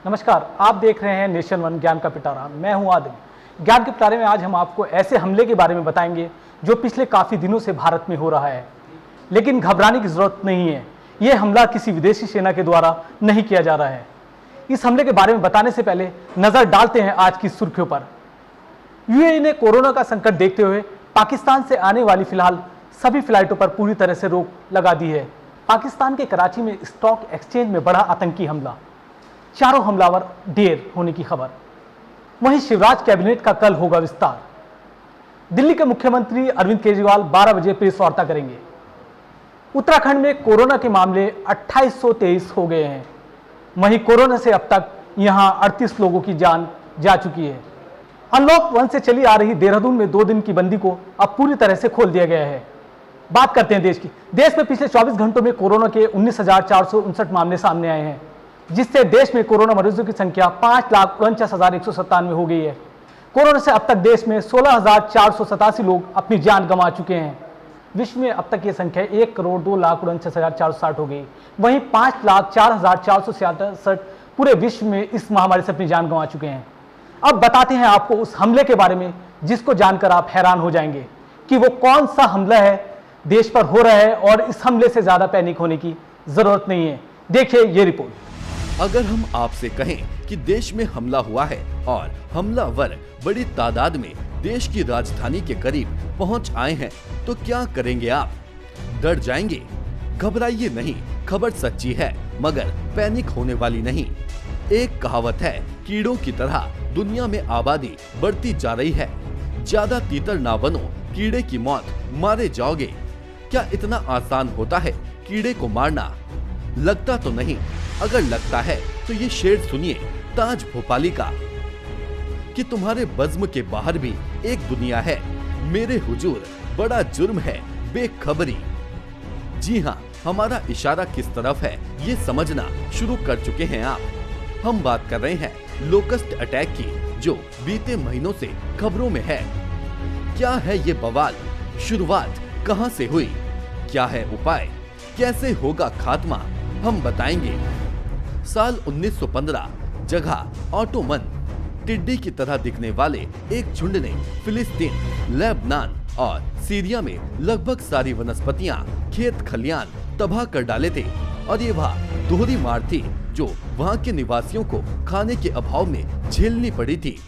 नमस्कार, आप देख रहे हैं नेशन वन ज्ञान का पिटारा। मैं हूं आदिल। ज्ञान के पिटारे में आज हम आपको ऐसे हमले के बारे में बताएंगे जो पिछले काफ़ी दिनों से भारत में हो रहा है। लेकिन घबराने की ज़रूरत नहीं है, ये हमला किसी विदेशी सेना के द्वारा नहीं किया जा रहा है। इस हमले के बारे में बताने से पहले नज़र डालते हैं आज की सुर्खियों पर। यूएई ने कोरोना का संकट देखते हुए पाकिस्तान से आने वाली फिलहाल सभी फ्लाइटों पर पूरी तरह से रोक लगा दी है। पाकिस्तान के कराची में स्टॉक एक्सचेंज में बड़ा आतंकी हमला, चारों हमलावर ढेर होने की खबर। वहीं शिवराज कैबिनेट का कल होगा विस्तार। दिल्ली के मुख्यमंत्री अरविंद केजरीवाल 12 बजे प्रेस वार्ता करेंगे। उत्तराखंड में कोरोना के मामले 2823 हो गए हैं। वहीं कोरोना से अब तक यहां 38 लोगों की जान जा चुकी है। अनलॉक 1 से चली आ रही देहरादून में 2 दिन की बंदी को अब पूरी तरह से खोल दिया गया है। बात करते हैं देश की। देश में पिछले 24 घंटों में कोरोना के 19,459 मामले सामने आए हैं, जिससे देश में कोरोना मरीजों की संख्या 5,49,197 हो गई है। कोरोना से अब तक देश में 16,487 लोग अपनी जान गंवा चुके हैं। विश्व में अब तक ये संख्या 1,02,49,460 हो गई। वहीं 5,04,466 पूरे विश्व में इस महामारी से अपनी जान गंवा चुके हैं। अब बताते हैं आपको उस हमले के बारे में जिसको जानकर आप हैरान हो जाएंगे कि वो कौन सा हमला है देश पर हो रहा है, और इस हमले से ज्यादा पैनिक होने की जरूरत नहीं है। देखिए ये रिपोर्ट। अगर हम आपसे कहें कि देश में हमला हुआ है और हमलावर बड़ी तादाद में देश की राजधानी के करीब पहुंच आए हैं, तो क्या करेंगे आप? डर जाएंगे? घबराइए नहीं, खबर सच्ची है मगर पैनिक होने वाली नहीं। एक कहावत है, कीड़ों की तरह दुनिया में आबादी बढ़ती जा रही है। ज्यादा तीतर ना बनो, कीड़े की मौत मारे जाओगे। क्या इतना आसान होता है कीड़े को मारना? लगता तो नहीं। अगर लगता है तो ये शेर सुनिए ताज भोपाली का कि तुम्हारे बज़्म के बाहर भी एक दुनिया है, मेरे हुजूर बड़ा जुर्म है बेखबरी। जी हाँ, हमारा इशारा किस तरफ है ये समझना शुरू कर चुके हैं आप। हम बात कर रहे हैं लोकस्ट अटैक की, जो बीते महीनों से खबरों में है। क्या है ये बवाल? शुरुआत कहां से हुई? क्या है उपाय? कैसे होगा खात्मा? हम बताएंगे। साल 1915, जगह ऑटोमन। टिड्डी की तरह दिखने वाले एक झुंड ने फिलिस्तीन, लेबनान और सीरिया में लगभग सारी वनस्पतियां, खेत खलियान तबाह कर डाले थे। और ये वह दोहरी मार थी जो वहां के निवासियों को खाने के अभाव में झेलनी पड़ी थी।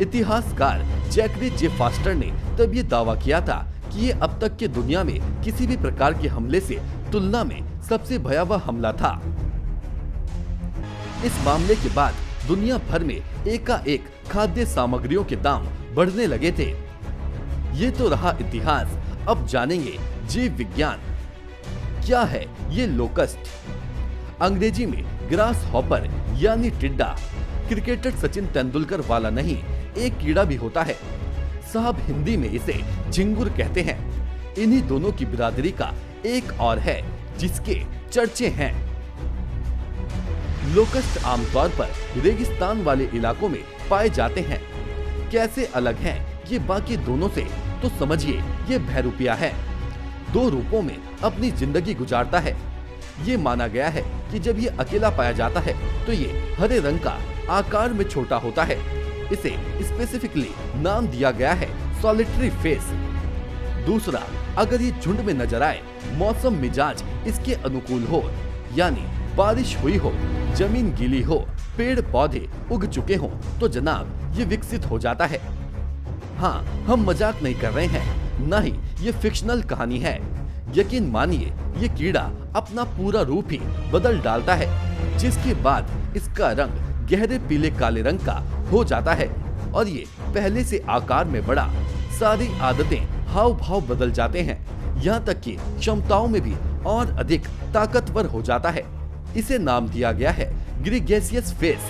इतिहासकार जैकरी जे फास्टर ने तब ये दावा किया था कि ये अब तक के दुनिया में किसी भी प्रकार के हमले से तुलना में सबसे भयावह हमला था। इस मामले के बाद दुनिया भर में एकाएक खाद्य सामग्रियों के दाम बढ़ने लगे थे। ये तो रहा इतिहास। अब जानेंगे जीव विज्ञान। क्या है ये लोकस्ट? अंग्रेजी में ग्रास हॉपर यानी टिड्डा। क्रिकेटर सचिन तेंदुलकर वाला नहीं, एक कीड़ा भी होता है साहब, हिंदी में इसे झिंगुर कहते हैं। इन्हीं दोनों की बिरादरी का एक और है जिसके चर्चे हैं। लोकस्ट आमतौर पर रेगिस्तान वाले इलाकों में पाए जाते हैं। कैसे अलग हैं ये बाकी दोनों से, तो समझिए ये बहरूपिया है। 2 रूपों में अपनी जिंदगी गुजारता है। ये माना गया है कि जब ये अकेला पाया जाता है तो ये हरे रंग का, आकार में छोटा होता है। इसे स्पेसिफिकली नाम दिया गया है सॉलिटरी फेस। दूसरा, अगर ये झुंड में नजर आए, मौसम मिजाज इसके अनुकूल हो, यानी बारिश हुई हो, जमीन गीली हो, पेड़ पौधे उग चुके हों, तो जनाब ये विकसित हो जाता है। हाँ, हम मजाक नहीं कर रहे हैं, न ही ये फिक्शनल कहानी है। यकीन मानिए, ये कीड़ा अपना पूरा रूप ही बदल डालता है, जिसके बाद इसका रंग गहरे पीले काले रंग का हो जाता है और ये पहले से आकार में बड़ा, सारी आदतें, हाव भाव बदल जाते हैं, यहाँ तक कि क्षमताओं में भी और अधिक ताकतवर हो जाता है। इसे नाम दिया गया है ग्रीगेसियस फेस।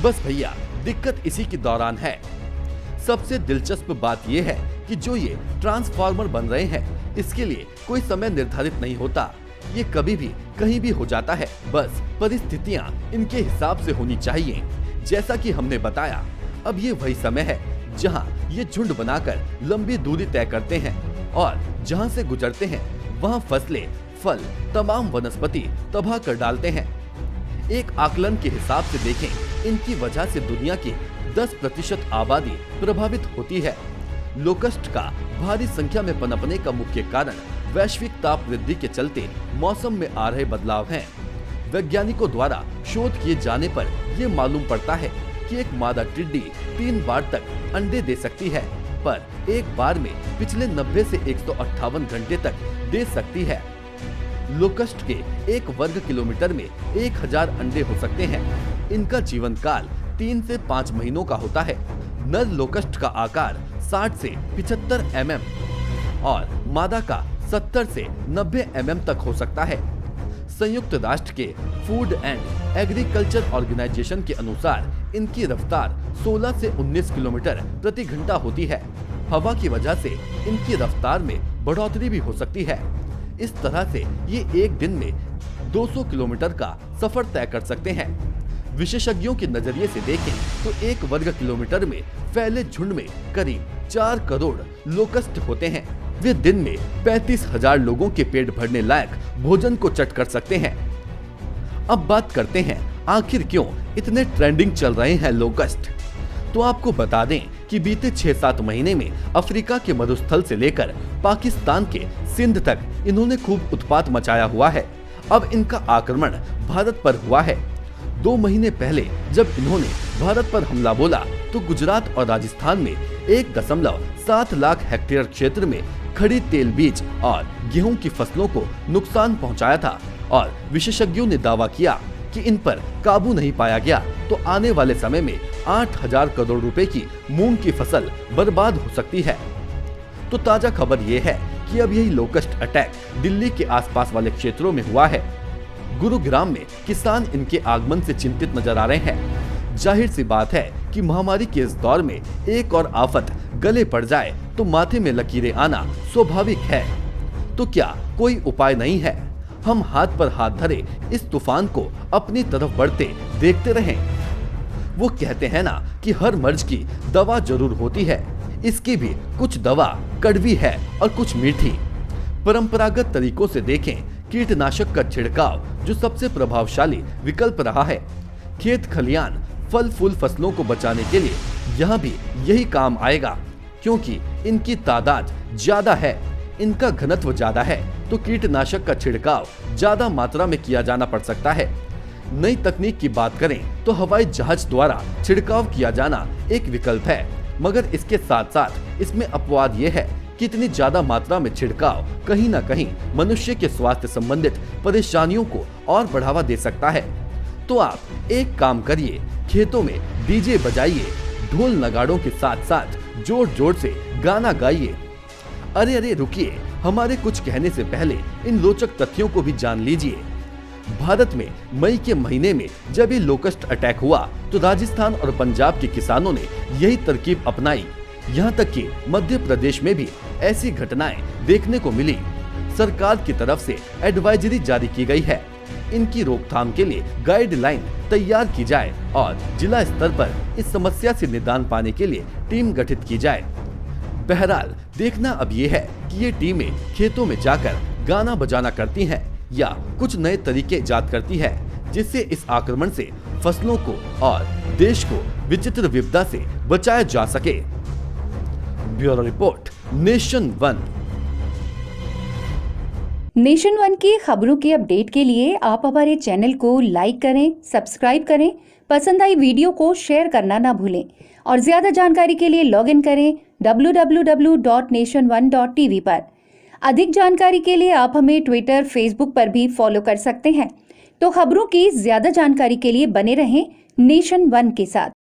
बस भैया, दिक्कत इसी के दौरान है। सबसे दिलचस्प बात यह है कि जो ये ट्रांसफॉर्मर बन रहे हैं, इसके लिए कोई समय निर्धारित नहीं होता। ये कभी भी कहीं भी हो जाता है, बस परिस्थितियां इनके हिसाब से होनी चाहिए। जैसा कि हमने बताया, अब ये वही समय है जहां ये झुंड बनाकर लंबी दूरी तय करते हैं और जहां से गुजरते हैं वहां फसलें, फल, तमाम वनस्पति तबाह कर डालते हैं। एक आकलन के हिसाब से देखें, इनकी वजह से दुनिया की 10% आबादी प्रभावित होती है। लोकस्ट का भारी संख्या में पनपने का मुख्य कारण वैश्विक ताप वृद्धि के चलते मौसम में आ रहे बदलाव हैं। वैज्ञानिकों द्वारा शोध किए जाने पर यह मालूम पड़ता है कि एक मादा टिड्डी 3 बार तक अंडे दे सकती है, पर एक बार में पिछले 90 से 158 घंटे तक दे सकती है। लोकस्ट के 1 वर्ग किलोमीटर में 1000 अंडे हो सकते हैं। इनका जीवन काल 3 से 5 महीनों का होता है। नर लोकस्ट का आकार 60 से 75 mm और मादा का 70 से 90 mm तक हो सकता है। संयुक्त राष्ट्र के फूड एंड एग्रीकल्चर ऑर्गेनाइजेशन के अनुसार इनकी रफ्तार 16 से 19 किलोमीटर प्रति घंटा होती है। हवा की वजह से इनकी रफ्तार में बढ़ोतरी भी हो सकती है। इस तरह से ये एक दिन में 200 किलोमीटर का सफर तय कर सकते हैं। विशेषज्ञों के नजरिए से देखें तो 1 वर्ग किलोमीटर में फैले झुंड में करीब 4 करोड़ लोकस्ट होते हैं। वे दिन में 35,000 लोगों के पेट भरने लायक भोजन को चट कर सकते हैं। अब बात करते हैं आखिर क्यों इतने ट्रेंडिंग चल रहे हैं लोकस्ट। तो आपको बता दें कि बीते 6-7 महीने में अफ्रीका के मरुस्थल से लेकर पाकिस्तान के सिंध तक इन्होंने खूब उत्पात मचाया हुआ है। अब इनका आक्रमण भारत पर हुआ है। 2 महीने पहले जब इन्होंने भारत पर हमला बोला तो गुजरात और राजस्थान में 1.7 लाख हेक्टेयर क्षेत्र में खड़ी तेल बीज और गेहूं की फसलों को नुकसान पहुंचाया था और विशेषज्ञों ने दावा किया कि इन पर काबू नहीं पाया गया तो आने वाले समय में 8,000 करोड़ रुपए की मूंग की फसल बर्बाद हो सकती है। तो ताजा खबर ये है कि अब यही लोकस्ट अटैक दिल्ली के आसपास वाले क्षेत्रों में हुआ है। गुरुग्राम में किसान इनके आगमन से चिंतित नजर आ रहे हैं। जाहिर सी बात है कि महामारी के इस दौर में एक और आफत गले पड़ जाए तो माथे में लकीरें आना स्वाभाविक है। तो क्या कोई उपाय नहीं है? हम हाथ पर हाथ धरे इस तूफान को अपनी तरफ बढ़ते देखते रहें। वो कहते हैं ना कि हर मर्ज की दवा जरूर होती है। इसकी भी कुछ दवा कड़वी है और कुछ मीठी। परंपरागत तरीकों से देखें, कीटनाशक का छिड़काव जो सबसे प्रभावशाली विकल्प रहा है। खेत खलियान फल फूल फसलों को बचाने के लिए यहाँ भी यही काम आएगा, क्योंकि इनकी तादाद ज्यादा है, इनका घनत्व ज्यादा है, तो कीटनाशक का छिड़काव ज्यादा मात्रा में किया जाना पड़ सकता है। नई तकनीक की बात करें तो हवाई जहाज द्वारा छिड़काव किया जाना एक विकल्प है, मगर इसके साथ साथ इसमें अपवाद ये है कि इतनी ज्यादा मात्रा में छिड़काव कहीं न कहीं मनुष्य के स्वास्थ्य संबंधित परेशानियों को और बढ़ावा दे सकता है। तो आप एक काम करिए, खेतों में डीजे बजाइए, ढोल नगाड़ों के साथ साथ जोर जोर से गाना गाइए। अरे रुकिए, हमारे कुछ कहने से पहले इन रोचक तथ्यों को भी जान लीजिए। भारत में मई के महीने में जब ये लोकस्ट अटैक हुआ तो राजस्थान और पंजाब के किसानों ने यही तरकीब अपनाई। यहाँ तक कि मध्य प्रदेश में भी ऐसी घटनाएं देखने को मिली। सरकार की तरफ से एडवाइजरी जारी की गई है। इनकी रोकथाम के लिए गाइडलाइन तैयार की जाए और जिला स्तर पर इस समस्या से निदान पाने के लिए टीम गठित की जाए। बहरहाल देखना अब ये है कि ये टीमें खेतों में जाकर गाना बजाना करती हैं या कुछ नए तरीके इजाद करती है, जिससे इस आक्रमण से फसलों को और देश को विचित्र विपदा से बचाया जा सके। Bureau report, nation one. Nation one की खबरों के अपडेट के लिए आप हमारे चैनल को लाइक करें, सब्सक्राइब करें, पसंद आई वीडियो को शेयर करना ना भूलें और ज्यादा जानकारी के लिए लॉग इन करें www.nation1.tv पर। अधिक जानकारी के लिए आप हमें ट्विटर, फेसबुक पर भी फॉलो कर सकते हैं। तो खबरों की ज्यादा जानकारी के लिए बने रहें नेशन वन के साथ।